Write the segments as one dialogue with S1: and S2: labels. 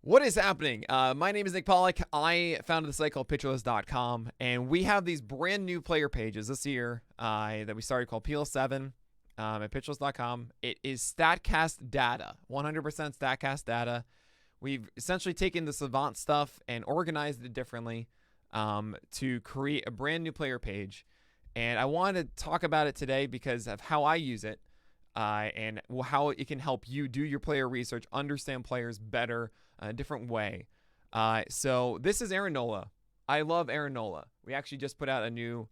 S1: What is happening? My name is Nick Pollock. I founded the site called Pictureless.com, and we have these brand new player pages this year that we started called PL7 at Pictureless.com. It is Statcast data, 100% Statcast data. We've essentially taken the Savant stuff and organized it differently to create a brand new player page. And I wanted to talk about it today because of how I use it and how it can help you do your player research, understand players better, a different way. So this is Aaron Nola. I love Aaron Nola. We actually just put out a new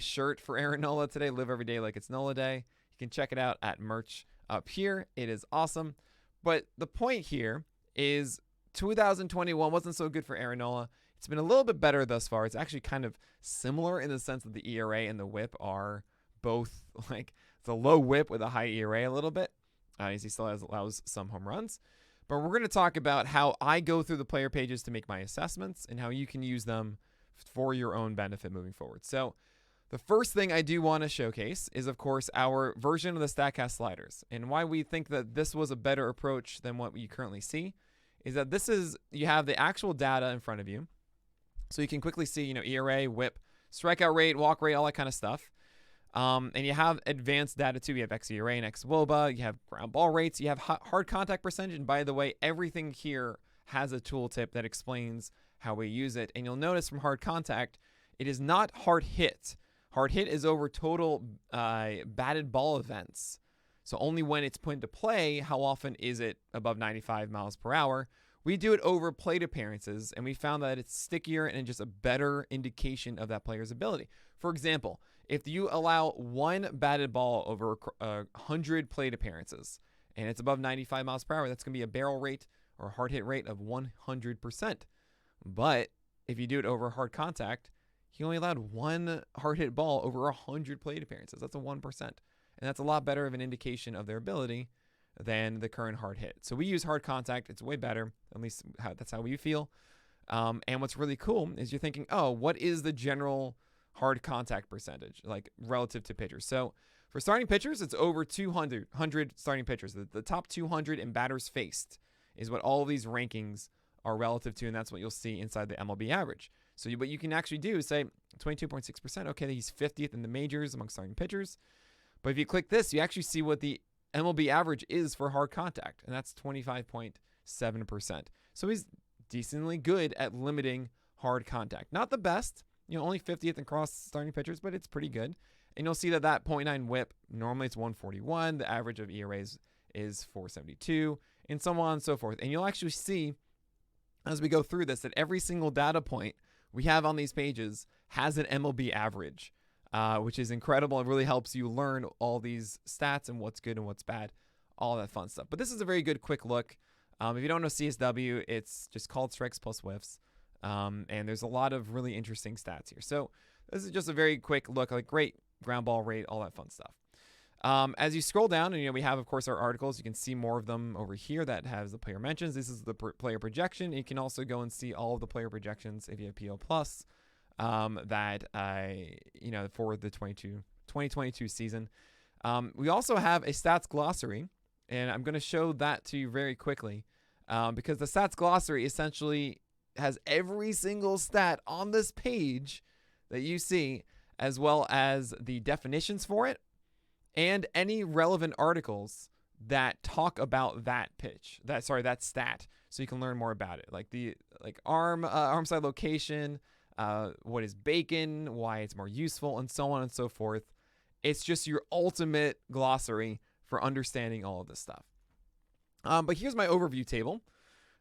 S1: shirt for Aaron Nola today. Live every day like it's Nola Day. You can check it out at merch up here. It is awesome. But the point here is 2021 wasn't so good for Aaron Nola. It's been a little bit better thus far. It's actually kind of similar in the sense that the ERA and the WHIP are both like it's a low WHIP with a high ERA a little bit. As he still allows some home runs. But we're going to talk about how I go through the player pages to make my assessments and how you can use them for your own benefit moving forward. So the first thing I do want to showcase is, of course, our version of the Statcast sliders. And why we think that this was a better approach than what you currently see is that you have the actual data in front of you. So you can quickly see, ERA, WHIP, strikeout rate, walk rate, all that kind of stuff. And you have advanced data too. You have xERA and xWOBA. You have ground ball rates. You have hard contact percentage. And by the way, everything here has a tooltip that explains how we use it. And you'll notice from hard contact, it is not hard hit. Hard hit is over total batted ball events. So only when it's put into play, how often is it above 95 miles per hour? We do it over plate appearances, and we found that it's stickier and just a better indication of that player's ability. For example, if you allow one batted ball over 100 plate appearances and it's above 95 miles per hour, that's going to be a barrel rate or a hard hit rate of 100%. But if you do it over hard contact, he only allowed one hard hit ball over 100 plate appearances. That's a 1%. And that's a lot better of an indication of their ability than the current hard hit. So we use hard contact. It's way better. At least that's how we feel. And what's really cool is you're thinking, oh, what is the general hard contact percentage, like relative to pitchers? So for starting pitchers, it's over 200 starting pitchers. The top 200 in batters faced is what all of these rankings are relative to, and that's what you'll see inside the MLB average. So what you can actually do is say 22.6%. Okay, he's 50th in the majors among starting pitchers. But if you click this, you actually see what the MLB average is for hard contact, and that's 25.7%. So he's decently good at limiting hard contact. Not the best, only 50th in cross starting pitchers, but it's pretty good. And you'll see that 0.9 WHIP, normally it's 141. The average of ERAs is 472, and so on and so forth. And you'll actually see, as we go through this, that every single data point we have on these pages has an MLB average, which is incredible. It really helps you learn all these stats and what's good and what's bad, all that fun stuff. But this is a very good quick look. If you don't know CSW, it's just called strikes plus whiffs. And there's a lot of really interesting stats here. So this is just a very quick look, like great ground ball rate, all that fun stuff. As you scroll down, and we have, of course, our articles. You can see more of them over here that has the player mentions. This is the player projection. You can also go and see all of the player projections if you have PO Plus that for the 2022 season. We also have a stats glossary, and I'm going to show that to you very quickly because the stats glossary essentially has every single stat on this page that you see, as well as the definitions for it and any relevant articles that talk about that that stat, so you can learn more about it, like the arm side location, what is bacon, why it's more useful, and so on and so forth. It's just your ultimate glossary for understanding all of this stuff. But here's my overview table.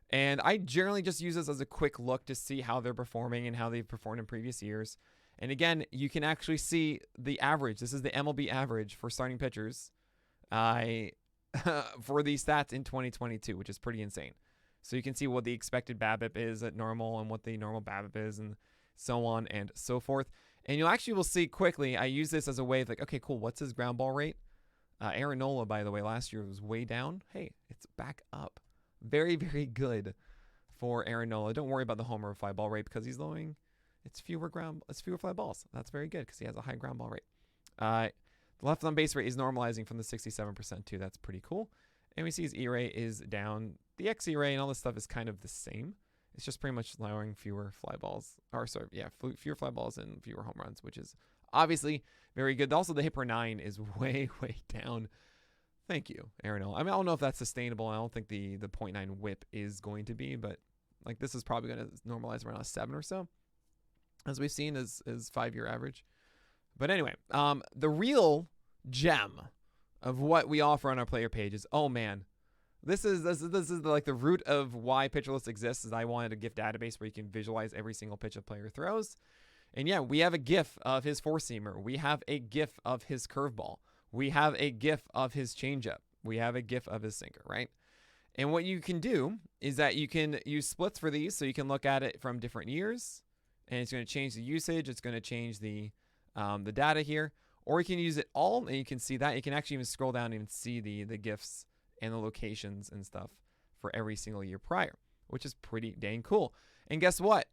S1: And I generally just use this as a quick look to see how they're performing and how they've performed in previous years. And again, you can actually see the average. This is the MLB average for starting pitchers for these stats in 2022, which is pretty insane. So you can see what the expected BABIP is at normal and what the normal BABIP is and so on and so forth. And you actually will see quickly, I use this as a way of like, okay, cool, what's his ground ball rate? Aaron Nola, by the way, last year was way down. Hey, it's back up. Very, very good for Aaron Nola. Don't worry about the homer fly ball rate because he's throwing it's fewer fly balls. That's very good because he has a high ground ball rate. The left on base rate is normalizing from the 67% too. That's pretty cool. And we see his ERA is down. The xERA and all this stuff is kind of the same. It's just pretty much allowing fewer fly balls, fewer fly balls and fewer home runs, which is obviously very good. Also, the hit per 9 is way, way down. Thank you, Aaron. I mean, I don't know if that's sustainable. I don't think the 0.9 whip is going to be, but like this is probably going to normalize around a 7 or so, as we've seen as 5-year average. But anyway, the real gem of what we offer on our player pages. Oh man, this is like the root of why Pictureless exists. Is I wanted a GIF database where you can visualize every single pitch a player throws. And yeah, we have a GIF of his four-seamer. We have a GIF of his curveball. We have a GIF of his changeup. We have a GIF of his sinker, right? And what you can do is that you can use splits for these, so you can look at it from different years, and it's going to change the usage. It's going to change the data here, or you can use it all, and you can see that. You can actually even scroll down and even see the GIFs and the locations and stuff for every single year prior, which is pretty dang cool. And guess what?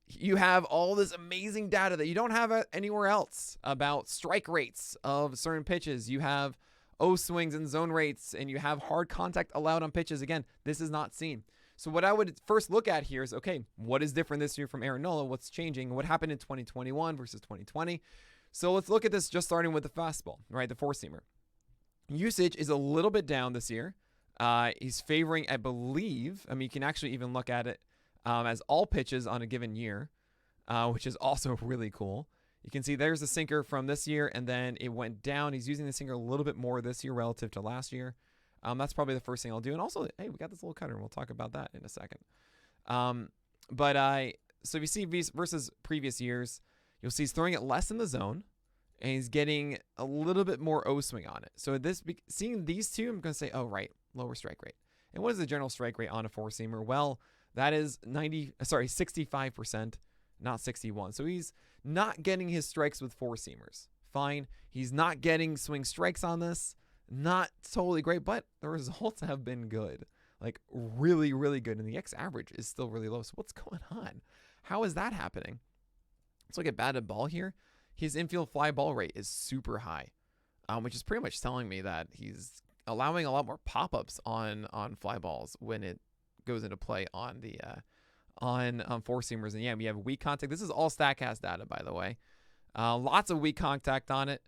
S1: You have all this amazing data that you don't have anywhere else about strike rates of certain pitches. You have O swings and zone rates, and you have hard contact allowed on pitches. Again, this is not seen. So what I would first look at here is, okay, what is different this year from Aaron Nola? What's changing? What happened in 2021 versus 2020? So let's look at this just starting with the fastball, right? The four-seamer. Usage is a little bit down this year. He's favoring, I believe, I mean, you can actually even look at it as all pitches on a given year, which is also really cool. You can see there's a sinker from this year, and then it went down. He's using the sinker a little bit more this year relative to last year. That's probably the first thing I'll do. And also, hey, we got this little cutter, and we'll talk about that in a second. So if you see versus previous years, you'll see he's throwing it less in the zone, and he's getting a little bit more O swing on it. So seeing these two, I'm going to say, oh, right, lower strike rate. And what is the general strike rate on a four-seamer? Well, that is 65%, not 61. So he's not getting his strikes with four-seamers. Fine. He's not getting swing strikes on this. Not totally great, but the results have been good. Like really, really good. And the X average is still really low. So what's going on? How is that happening? Let's look at batted ball here. His infield fly ball rate is super high, which is pretty much telling me that he's allowing a lot more pop-ups on fly balls when it goes into play on the on four-seamers. And yeah, we have weak contact. This is all Statcast data, by the way. Lots of weak contact on it.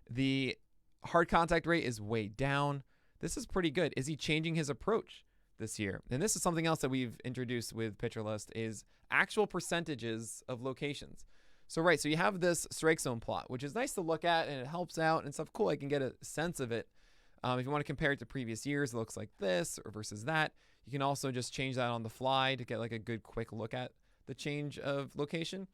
S1: The hard contact rate is way down. This is pretty good. Is he changing his approach this year? And this is something else that we've introduced with Pictureless is actual percentages of locations. So right, so you have this strike zone plot, which is nice to look at, and it helps out and stuff. Cool, I can get a sense of it. If you want to compare it to previous years, it looks like this or versus that. You can also just change that on the fly to get like a good quick look at the change of location.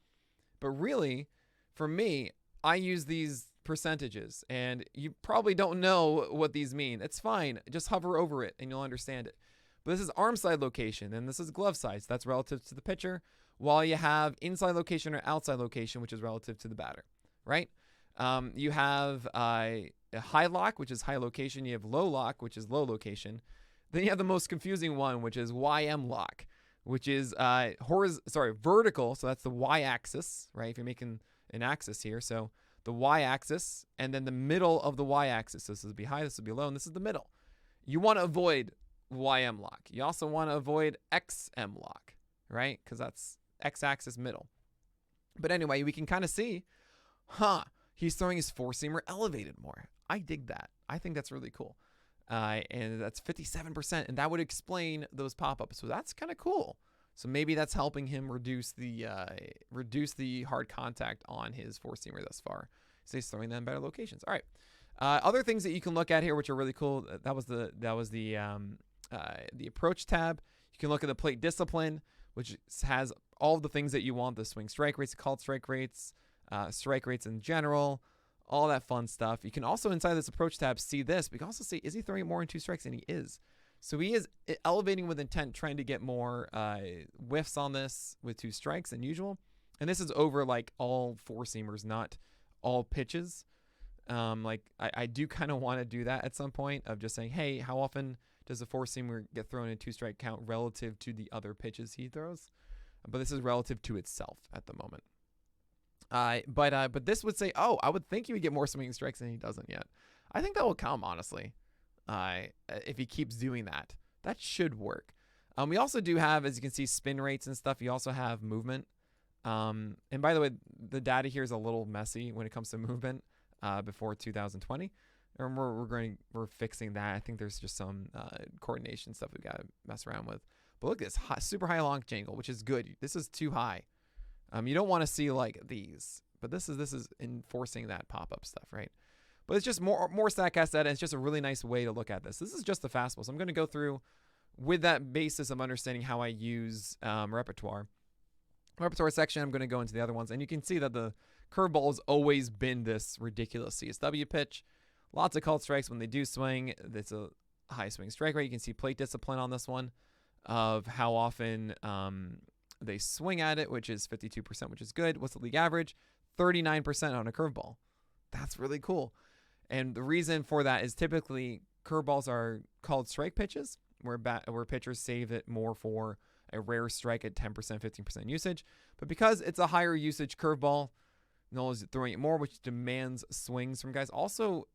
S1: But really, for me, I use these percentages, and you probably don't know what these mean. It's fine. Just hover over it and you'll understand it. But this is arm side location, and this is glove side. So that's relative to the pitcher, while you have inside location or outside location, which is relative to the batter, right? You have a high lock, which is high location. You have low lock, which is low location. Then you have the most confusing one, which is YM lock, which is vertical. So that's the y-axis, right? If you're making an axis here. So the y-axis, and then the middle of the y-axis. So this would be high, this would be low, and this is the middle. You want to avoid YM lock. You also want to avoid XM lock, right? Because that's x-axis middle. But anyway, we can kind of see, he's throwing his four-seamer elevated more. I dig that. I think that's really cool. And that's 57%, and that would explain those pop-ups. So that's kind of cool. So maybe that's helping him reduce the hard contact on his four-seamer thus far. So he's throwing them in better locations. All right. Other things that you can look at here, which are really cool. That was the approach tab. You can look at the plate discipline, which has all of the things that you want: the swing strike rates, called strike rates in general, all that fun stuff. You can also, inside this approach tab, see this. We can also see, is he throwing more in two strikes? And he is. So he is elevating with intent, trying to get more whiffs on this with two strikes than usual. And this is over like all four-seamers, not all pitches. I do kind of want to do that at some point, of just saying, hey, how often does a four-seamer get thrown in a two-strike count relative to the other pitches he throws? But this is relative to itself at the moment. But this would say, oh, I would think he would get more swinging strikes than he doesn't yet. I think that will come, honestly. if he keeps doing that. That should work. We also do have, as you can see, spin rates and stuff. You also have movement. And by the way, the data here is a little messy when it comes to movement before 2020. And we're fixing that. I think there's just some coordination stuff we got to mess around with. But look at this super high launch angle, which is good. This is too high. You don't want to see like these, but this is enforcing that pop-up stuff, right? But it's just more Statcast data. It's just a really nice way to look at this. This is just the fastball. So I'm going to go through with that basis of understanding how I use repertoire section. I'm going to go into the other ones, and you can see that the curveball has always been this ridiculous CSW pitch. Lots of called strikes when they do swing. It's a high swing strike rate. You can see plate discipline on this one of how often they swing at it, which is 52%, which is good. What's the league average? 39% on a curveball. That's really cool. And the reason for that is typically curveballs are called strike pitches, where pitchers save it more for a rare strike at 10%, 15% usage. But because it's a higher usage curveball, Nola's throwing it more, which demands swings from guys. Also,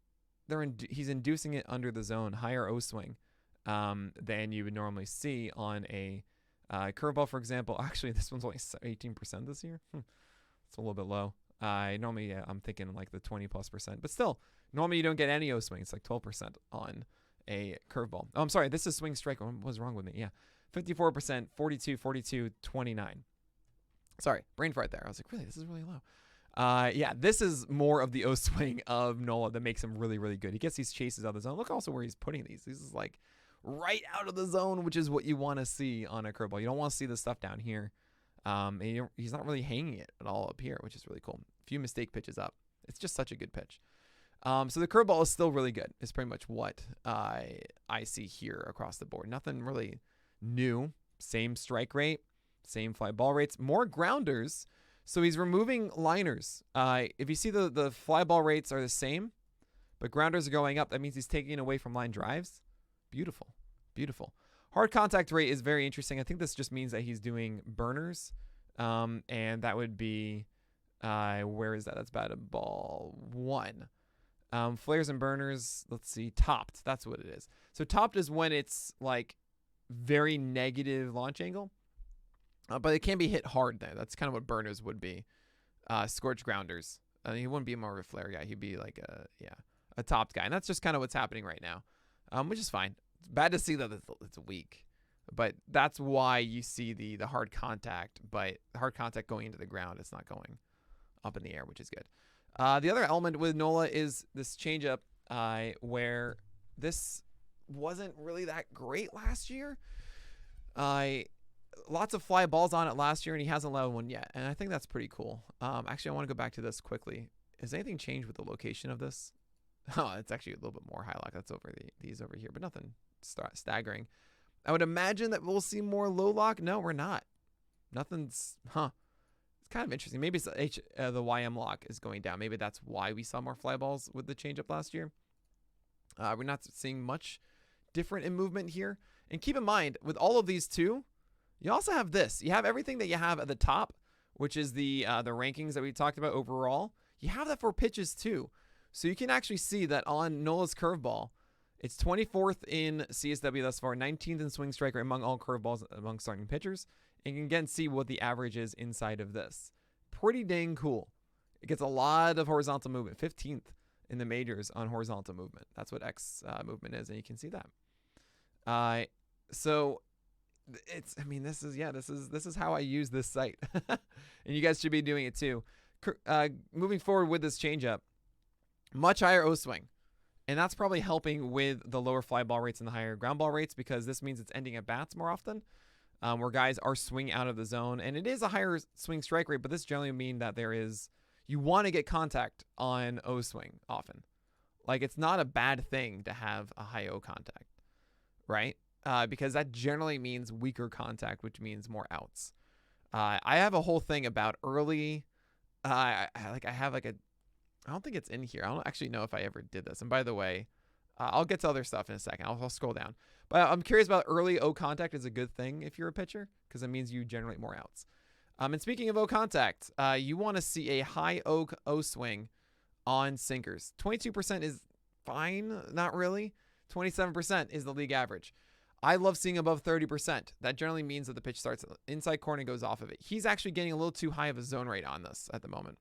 S1: he's inducing it under the zone, higher O swing than you would normally see on a curveball, for example. Actually, this one's only 18% this year. It's a little bit low. Normally, I'm thinking like the 20+%, but still, normally you don't get any O swing. It's like 12% on a curveball. Oh, I'm sorry. This is swing strike. What was wrong with me? Yeah. 54%, 42, 42, 29. Sorry. Brain fart there. I was like, really? This is really low. Yeah, this is more of the O swing of Nola that makes him really, really good. He gets these chases out of the zone. Look also where he's putting these. This is like right out of the zone, which is what you want to see on a curveball. You don't want to see this stuff down here. And he's not really hanging it at all up here, which is really cool. A few mistake pitches up. It's just such a good pitch. So the curveball is still really good. It's pretty much what I see here across the board. Nothing really new. Same strike rate, same fly ball rates, more grounders. So he's removing liners. If you see the fly ball rates are the same, but grounders are going up, that means he's taking away from line drives. Beautiful. Beautiful. Hard contact rate is very interesting. I think this just means that he's doing burners. And that would be, where is that? That's batted ball 1. Flares and burners, let's see, topped. That's what it is. So topped is when it's like very negative launch angle. But it can be hit hard there. That's kind of what burners would be. Scorched grounders. He wouldn't be more of a flare guy. He'd be like a topped guy. And that's just kind of what's happening right now, which is fine. It's bad to see that it's weak. But that's why you see the hard contact. But hard contact going into the ground, it's not going up in the air, which is good. The other element with Nola is this changeup where this wasn't really that great last year. Lots of fly balls on it last year, and he hasn't allowed one yet. And I think that's pretty cool. Actually, I want to go back to this quickly. Has anything changed with the location of this? Oh, it's actually a little bit more high lock. That's over these over here, but nothing staggering. I would imagine that we'll see more low lock. No, we're not. Nothing's, It's kind of interesting. Maybe it's the YM lock is going down. Maybe that's why we saw more fly balls with the changeup last year. We're not seeing much different in movement here. And keep in mind, with all of these too, you also have this. You have everything that you have at the top, which is the rankings that we talked about overall. You have that for pitches too. So you can actually see that on Nola's curveball, it's 24th in CSW thus far, 19th in swing strike rate among all curveballs among starting pitchers. And you can again see what the average is inside of this. Pretty dang cool. It gets a lot of horizontal movement. 15th in the majors on horizontal movement. That's what X movement is, and you can see that. So it's, I mean, this is how I use this site, and you guys should be doing it too. Moving forward with this changeup, much higher O swing, and that's probably helping with the lower fly ball rates and the higher ground ball rates, because this means it's ending at bats more often, where guys are swinging out of the zone, and it is a higher swing strike rate, but this generally mean that you want to get contact on O swing often. Like, it's not a bad thing to have a high O contact, right? Because that generally means weaker contact, which means more outs. I have a whole thing about early. I don't think it's in here. I don't actually know if I ever did this. And by the way, I'll get to other stuff in a second. I'll scroll down. But I'm curious about early O contact is a good thing if you're a pitcher, because it means you generate more outs. And speaking of O contact, you want to see a high O swing on sinkers. 22% is fine, not really. 27% is the league average. I love seeing above 30%. That generally means that the pitch starts inside corner and goes off of it. He's actually getting a little too high of a zone rate on this at the moment.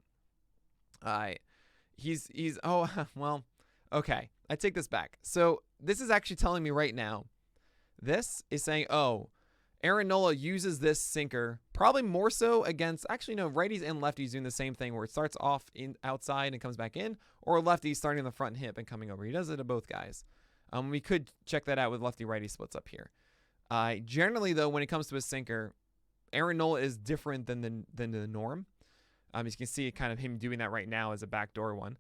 S1: Oh, well, okay. I take this back. So this is actually telling me right now, this is saying, oh, Aaron Nola uses this sinker probably more so against, actually no, righties and lefties doing the same thing where it starts off in outside and comes back in, or lefties starting in the front hip and coming over. He does it to both guys. We could check that out with lefty-righty splits up here. Generally, though, when it comes to a sinker, Aaron Nola is different than the norm. As you can see, kind of him doing that right now as a backdoor one.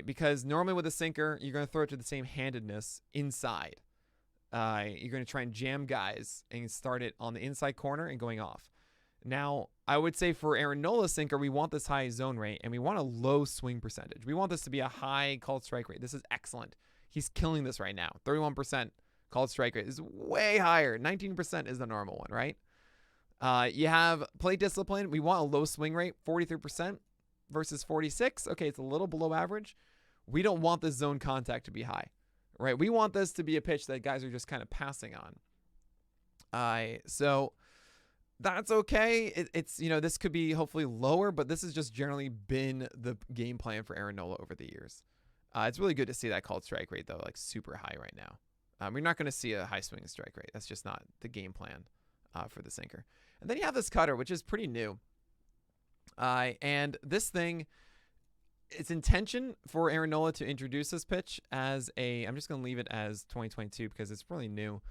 S1: Because normally with a sinker, you're going to throw it to the same handedness inside. You're going to try and jam guys and start it on the inside corner and going off. Now, I would say for Aaron Nola's sinker, we want this high zone rate and we want a low swing percentage. We want this to be a high called strike rate. This is excellent. He's killing this right now. 31% called strike rate is way higher. 19% is the normal one, right? You have plate discipline. We want a low swing rate, 43% versus 46. Okay, it's a little below average. We don't want this zone contact to be high, right? We want this to be a pitch that guys are just kind of passing on. So that's okay. It's this could be hopefully lower, but this has just generally been the game plan for Aaron Nola over the years. It's really good to see that called strike rate, though, like super high right now. We're not going to see a high swing strike rate. That's just not the game plan for the sinker. And then you have this cutter, which is pretty new. And this thing, its intention for Aaron Nola to introduce this pitch as I'm just going to leave it as 2022 because it's really new,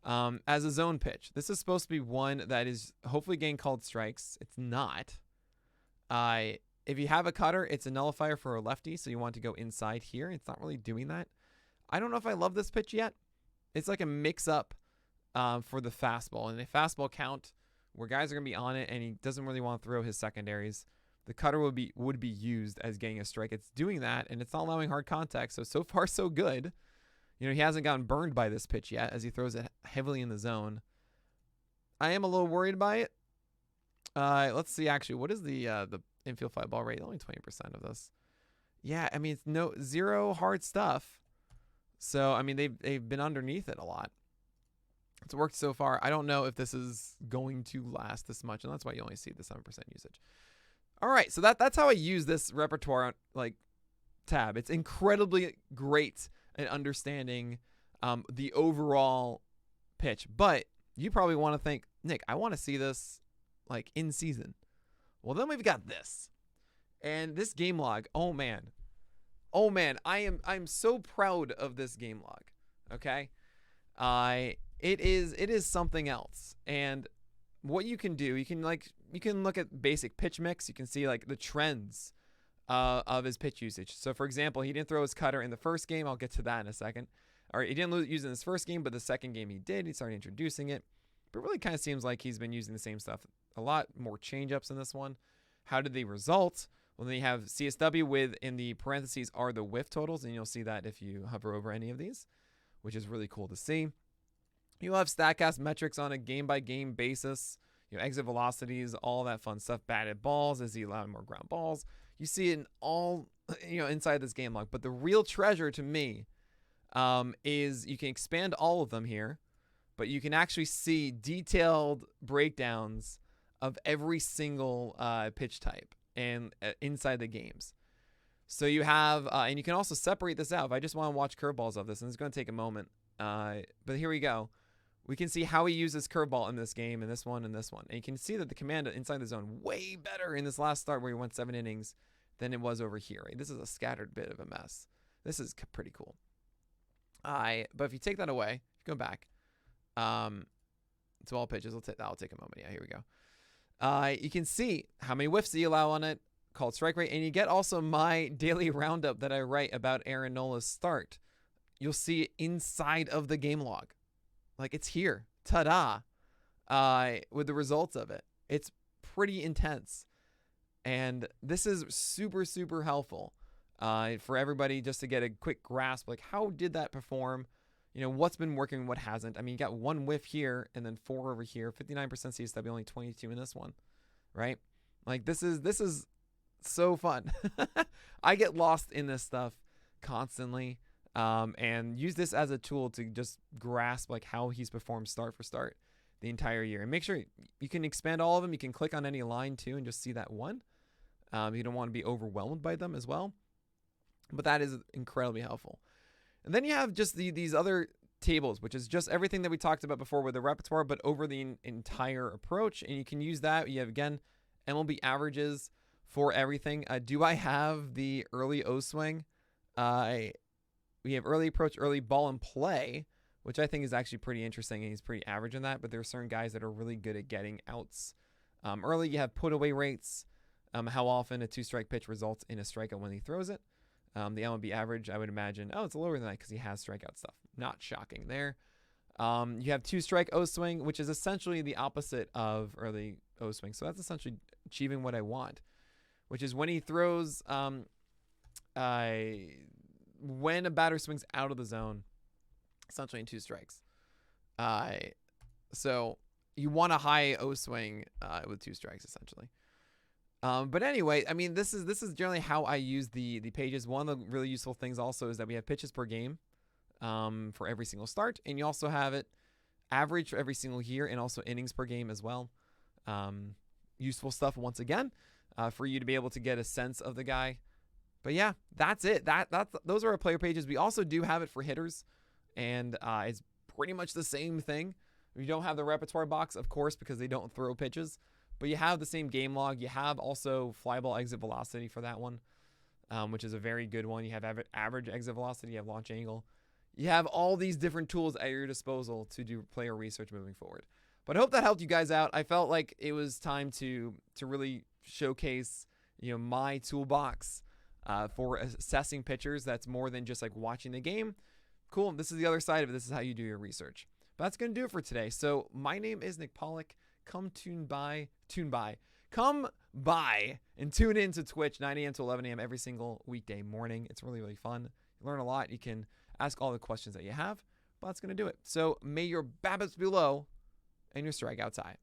S1: as a zone pitch. This is supposed to be one that is hopefully getting called strikes. It's not. If you have a cutter, it's a nullifier for a lefty, so you want to go inside here. It's not really doing that. I don't know if I love this pitch yet. It's like a mix-up for the fastball. And a fastball count where guys are going to be on it and he doesn't really want to throw his secondaries, the cutter would be used as getting a strike. It's doing that, and it's not allowing hard contact. So far, so good. He hasn't gotten burned by this pitch yet as he throws it heavily in the zone. I am a little worried by it. Let's see, actually, what is the infield fly ball rate? Only 20% of this. Yeah, I mean, it's zero hard stuff. So, I mean, they've been underneath it a lot. It's worked so far. I don't know if this is going to last this much, and that's why you only see the 7% usage. All right, so that's how I use this repertoire tab. It's incredibly great at understanding the overall pitch. But you probably want to think, Nick, I want to see this in season. Well, then we've got this. And this game log, oh man, I'm so proud of this game log. Okay? It is something else. And what you can do, you can look at basic pitch mix. You can see the trends of his pitch usage. So for example, he didn't throw his cutter in the first game. I'll get to that in a second. Or he didn't use it in his first game, but the second game he did. He started introducing it. But it really kind of seems like he's been using the same stuff. A lot more changeups in this one. How did they result? Well, then you have CSW in the parentheses are the whiff totals, and you'll see that if you hover over any of these, which is really cool to see. You'll have Statcast metrics on a game-by-game basis. Exit velocities, all that fun stuff. Batted balls, is he allowing more ground balls? You see it in all, inside this game log. But the real treasure to me is you can expand all of them here, but you can actually see detailed breakdowns of every single pitch type and inside the games. So you have, and you can also separate this out. If I just want to watch curveballs of this, and it's going to take a moment, but here we go. We can see how he uses curveball in this game, and this one, and this one. And you can see that the command inside the zone way better in this last start where he went 7 innings than it was over here. Right? This is a scattered bit of a mess. This is pretty cool. But if you take that away, go back to all pitches. That'll take a moment. Yeah, here we go. You can see how many whiffs you allow on it, called strike rate, and you get also my daily roundup that I write about Aaron Nola's start. You'll see it inside of the game log. It's here. Ta-da. With the results of it. It's pretty intense. And this is super, super helpful for everybody just to get a quick grasp. How did that perform? What's been working, what hasn't. I mean, you got 1 whiff here and then 4 over here. 59% CSW, only 22 in this one. Right? This is so fun. I get lost in this stuff constantly. and use this as a tool to just grasp like how he's performed start for start the entire year. And make sure you can expand all of them. You can click on any line too and just see that one. You don't want to be overwhelmed by them as well. But that is incredibly helpful. And then you have just these other tables, which is just everything that we talked about before with the repertoire, but over the entire approach. And you can use that. You have, again, MLB averages for everything. Do I have the early O swing? We have early approach, early ball and play, which I think is actually pretty interesting, and he's pretty average in that. But there are certain guys that are really good at getting outs early. You have put away rates, how often a 2-strike pitch results in a strikeout when he throws it. The MLB average, I would imagine, it's lower than that because he has strikeout stuff. Not shocking there. You have 2-strike O swing, which is essentially the opposite of early O swing. So that's essentially achieving what I want, which is when he throws, when a batter swings out of the zone, essentially in 2 strikes. So you want a high O swing with 2 strikes, essentially. But anyway, I mean, this is generally how I use the pages. One of the really useful things also is that we have pitches per game for every single start, and you also have it average for every single year, and also innings per game as well. Useful stuff once again for you to be able to get a sense of the guy. But yeah, that's it. Those are our player pages. We also do have it for hitters, and it's pretty much the same thing. You don't have the repertoire box, of course, because they don't throw pitches. But you have the same game log. You have also fly ball exit velocity for that one, which is a very good one. You have average exit velocity. You have launch angle. You have all these different tools at your disposal to do player research moving forward. But I hope that helped you guys out. I felt like it was time to really showcase, my toolbox for assessing pitchers. That's more than just like watching the game. Cool. This is the other side of it. This is how you do your research. But that's going to do it for today. So my name is Nick Pollock. Come by and tune in to Twitch 9 a.m. to 11 a.m. every single weekday morning. It's really, really fun. You learn a lot. You can ask all the questions that you have, but that's going to do it. So may your BABIPs be low and your strikeouts high.